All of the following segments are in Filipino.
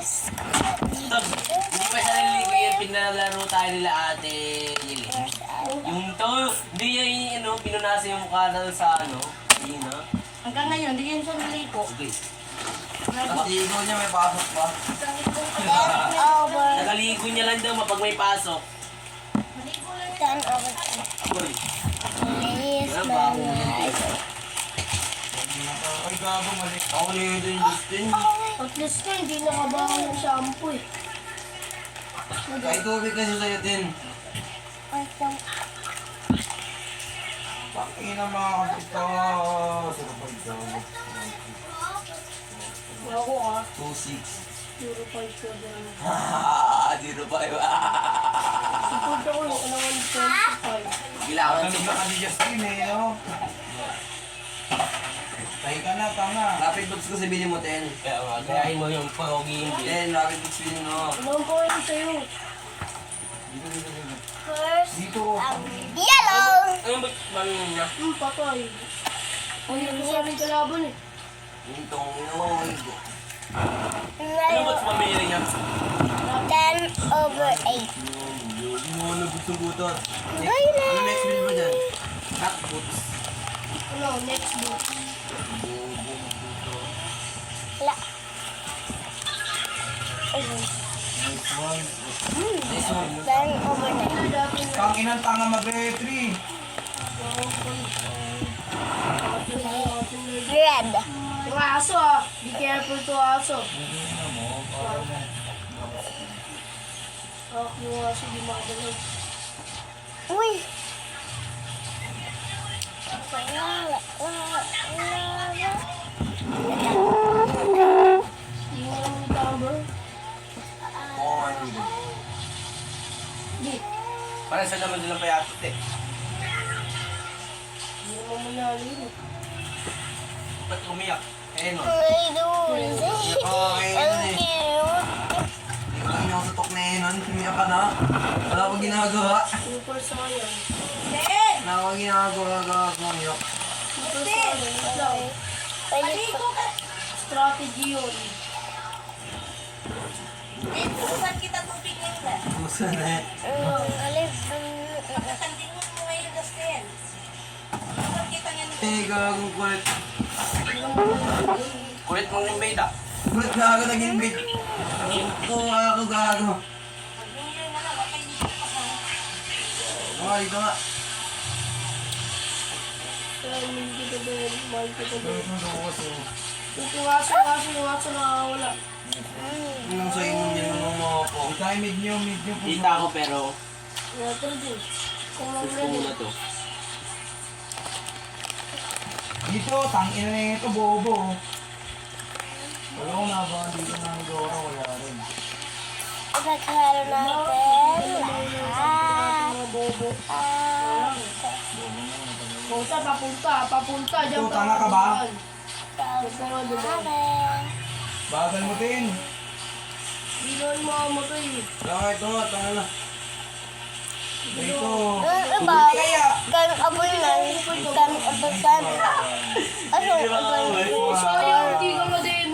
Stop. Hindi pa siya naliligo yan. Pinalaro tayo nila ate Lili. Yung to, hindi yan pinunasan yung mukha na sa Hindi na. Hanggang ngayon, hindi yan siya naligo. Okay. Nakaligo niya, may pasok pa. Nakaligo niya lang daw mapag may pasok. Uy. Ano ba ako? Ay, gago, mali. Ako na yun din, Justin. At least ka, hindi nakabahan ng shampoo eh. Kahit tubig kasi sa'yo din. Pakina mga kapito. Sino pa ito? Ako ah, 2-6. 0.5 ka dyan. Hahaha, 0-5. Support ako yung kailangan 25. Kailangan Galing ka ni Justin eh, no? Tayo ka na, tama. Rapid books ko sabihin mo, Ten. Kaya nga, gayahin mo yung pogi yung Ten, rapid books sabihin mo. Alam ko yun sa'yo. Dito. Ano ba niya? Patay. Ang hindi sa aming kalaban eh. Itong inoy. Ano ba pamili niya? 10/8. Hindi mo nagutugutot. Ano next build mo dyan? Cat boots. Ano, next book. Wala. Nice one. Nice one. 10/9. Dati na. Kang inang tanga mag-retry. Red. Yung aso ah. Be careful to aso. Yung aso di makagalaw. Uy. Hindi mo lang yung number. Hindi. Para sa naman nilang payatot eh. Hindi naman manalo yun. Ba't umiyak? Eh, no. Ay, doon. Okay, Ang yun eh. cute. Hindi ako sa tok na yun. Umiyak ka na. Wala akong ginagawa. Super Saiyan. Wala akong ginagawa. Gago, umiyak. Super Saiyan. Wait lang. Pwede ko. Strategy yun. Saan kita tubig nila? Gusto na eh. Alis. Kakandingon mo ngayon, Justin. Saan kita nga nila? Eh, gago, kulit. Kulit mong invade ah. Kulit gago, naging big. Ako, gago. New Year na lang, okay, hindi ko pa sa... Oh, dito nga. Kaya hindi kita din. Mahal kita din. Gusto. Yung aso nakawala. Yung sa inyo din ng mga po. Ikaw, mid nyo po. Kita ako pero Natin din. Kung gusto mamaya mo din. na to. Dito, tangin na ito, bobo. Wala ko na ba? Dito na ang Dora, wala rin. Pagkakalo natin. Lahat. Mga bobo. Ah. Punta, papunta. Diyan Ito, tanga ka ba? Punta nga diba? Bagal mo din. Binuan mo ang moto eh. Ito nga, tanga na. Dito. Iba, kan aboy na, kan aboy sana. Ano, aboy Oh, sayang,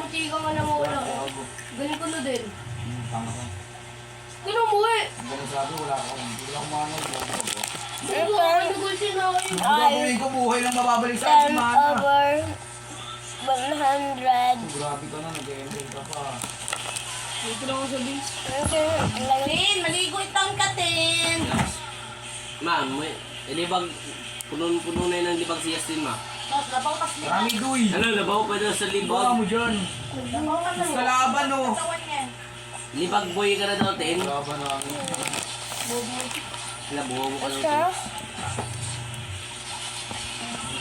muti ka nga lang wala. Ganun ko na din. Tanga ka. Ganun mo eh. Ganun sabi, wala akong manong, bobo. Ano ka, nagulsin na kayo. Ang gagawin ko, buhay lang mababalik sa akin, 10 mana. over 100. Grabe ka na, nag-ending ka pa. Dito lang ako sa base. Tin, maligo itang katin! Ma'am, libag, puno na yun ng libag si Justin ma. Tapos, labaw kas nila. Marami duy. Ano, labaw pa daw sa Iba libag. mo dyan. Labaw kas Sa laban, oh. katawan niya. Libag boy ka na daw, Tin. Laban namin. Labaw mo ka daw, Siya? Tin.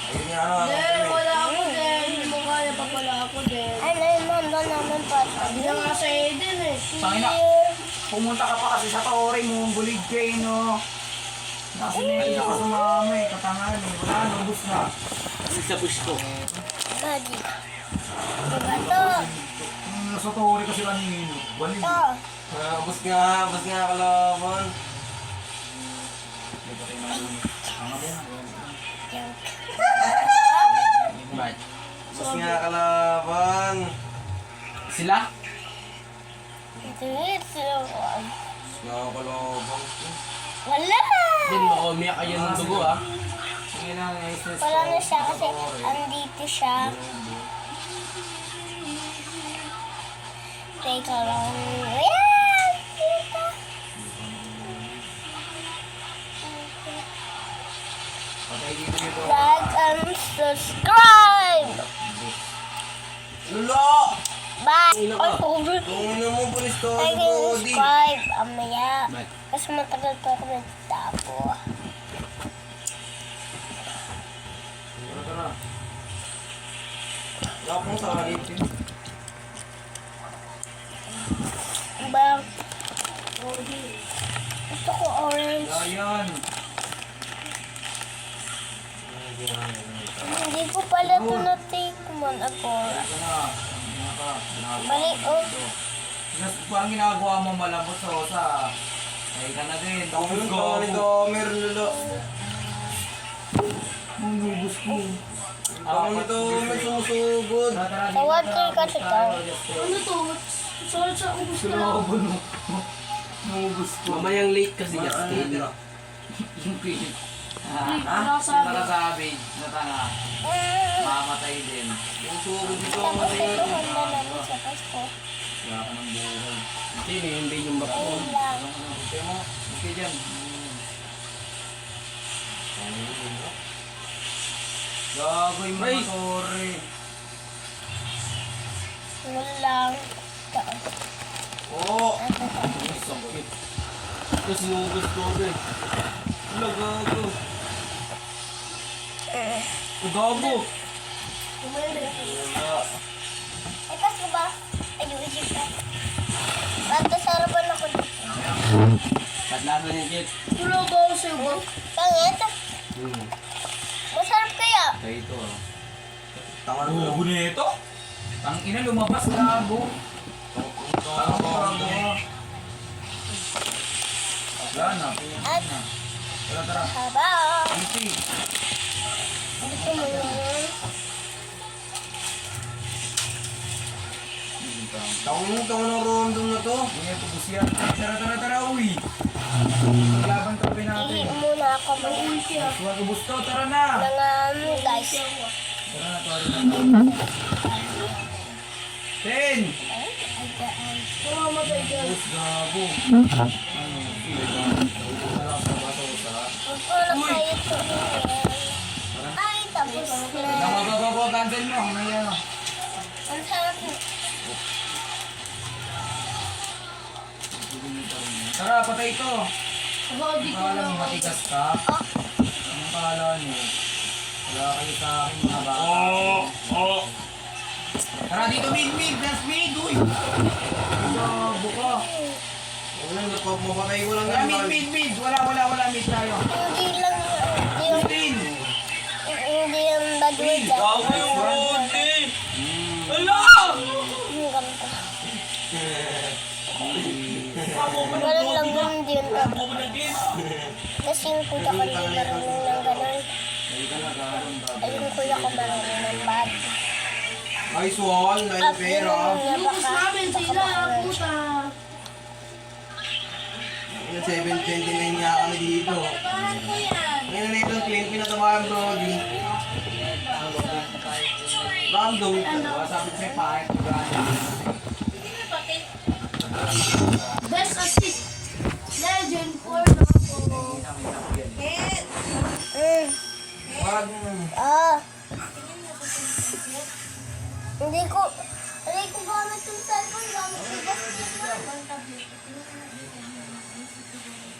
Ayun nga, ano. Hindi, wala ako din. Hindi mo kaya pag wala ako din. Ano yun, nandun naman pa. Sabi na nga sa Eden eh. Tangina, pumunta ka pa kasi sa Tori mo, bulig kayo, no? Nasinili ka sa mama eh, katangan eh. Wala, nubos na. Sa push ko. Gadi. Diba to? Nasa Tori kasi kanino. Balig. To. Bus nga, kalaban. Tanga ba yan? Right. Bus nga, kalaban. Sila? Nakakalabang. Wala! Din mo, umiyak kayo ng dugo ah. Sige lang, i-stress Wala ko. na siya kasi andito siya. Teka lang. Ayan! Teka. Patay dito dito. Like and subscribe! Lula! Bye! Ay, over. Kung ano mo, pulis to, Like and Brody. subscribe. Amaya. Bye. Kasi matagal pa ako nagtapo. Tara, tara. Wala pong sakit. Ba? Gusto ko orange. Ayan. Hindi ko pala ito natikman ako. Ito na. Ano ka? Bali, oh. Tapos parang ginagawa mo malambot sa osa. Ay ka na din. Tapos Ang ko. tanga ni Domer, Lula. Ang lubos ko. Ang ni Domer, sumusugod. Tawagin ka si Tom. Ano to? Sorry sa ubus ko lang. Sulobo no. Nubos ko. Mamayang late kasi Justin. Yung kid. nakasabi. Nakasabi. Natanga. Mamatay din. Yung sugod dito, Tapos matay ito na. handa namin sa Pasko. Wala ka ng buhay. Sino yung din yung bako? Ayun lang. Okay mo. Okay dyan. Gagoy mo Ay! sorry. Yun lang. Oo. Sakit. Ito sinugod ko agad. Wala, gago. Gago. Ay, Pasko ba? Ayun, isip ka. Ba't nasarapan ako dito? Katlasan yung kit. Wala ba ako sa'yo ba? Pangit? Masarap kaya? Kaya ito ah. Tanga na Oo, ito? Ang ina lumabas labo. Wala na. At Tara, tara. haba. Iti. Gusto mo yun? Tanga ng rondom na to. Hindi ito busyan. Tara, tara, tara, uwi. Maglaban tabi natin. Ihi muna ako mag-uwi siya. Huwag ubus to, tara na. Guys. Tara na, tara na. 10. Mamamatay ka. Ubus, gabo. Wala kayo ito. Ay, tapos na. Go, cancel mo. Mamaya. Ang sarap na. Tara, patay ito. Baka di Ang ko kala lang. mo matigas ka. Ang kala niyo. Wala kayo sa akin mga bata. Tara dito, mid. That's mid, uy. Gabo ka. Wala, mapatay ko lang Wala, yan. mid. Wala, mid tayo. Hindi lang, hindi 15. yung badway ka. Gago yung Rodi. Ala! Yung ganito. Ganun lang yun din. Kasi yung kuya ko hindi marunong ng ganun. Ay, yung kuya ko marunong ng bad. Ay, suwal, na yung pera. Lubos namin sila. Puta. Yung 729 nga kami dito. Ngayon na itong clean, pinatabahan Brody. Random. Sabi ko sa'yo, pahit. Best assist. Legend 4 na ako. Wag. Ah. Hindi ko gamit yung cellphone. Gamit ko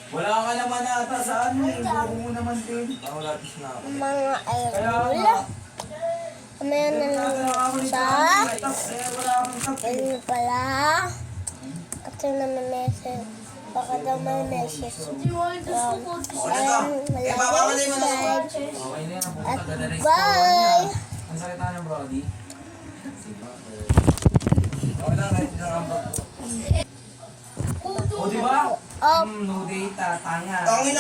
Wala ka naman ata sa ano eh. Bago mo naman din. Ako latis na ako. mga ayun. Mamaya na lang sa ayun pala. Kasi na may message. Baka daw may message. Di mo ito sa code. Ayun, Eh, papakalay mo na ako. Okay na yan. At Puta, ganda rin. bye! Ang salita ng Brody. Okay lang, kahit isang ambag ko. O, diba? Oh. No data, tanga. Tangin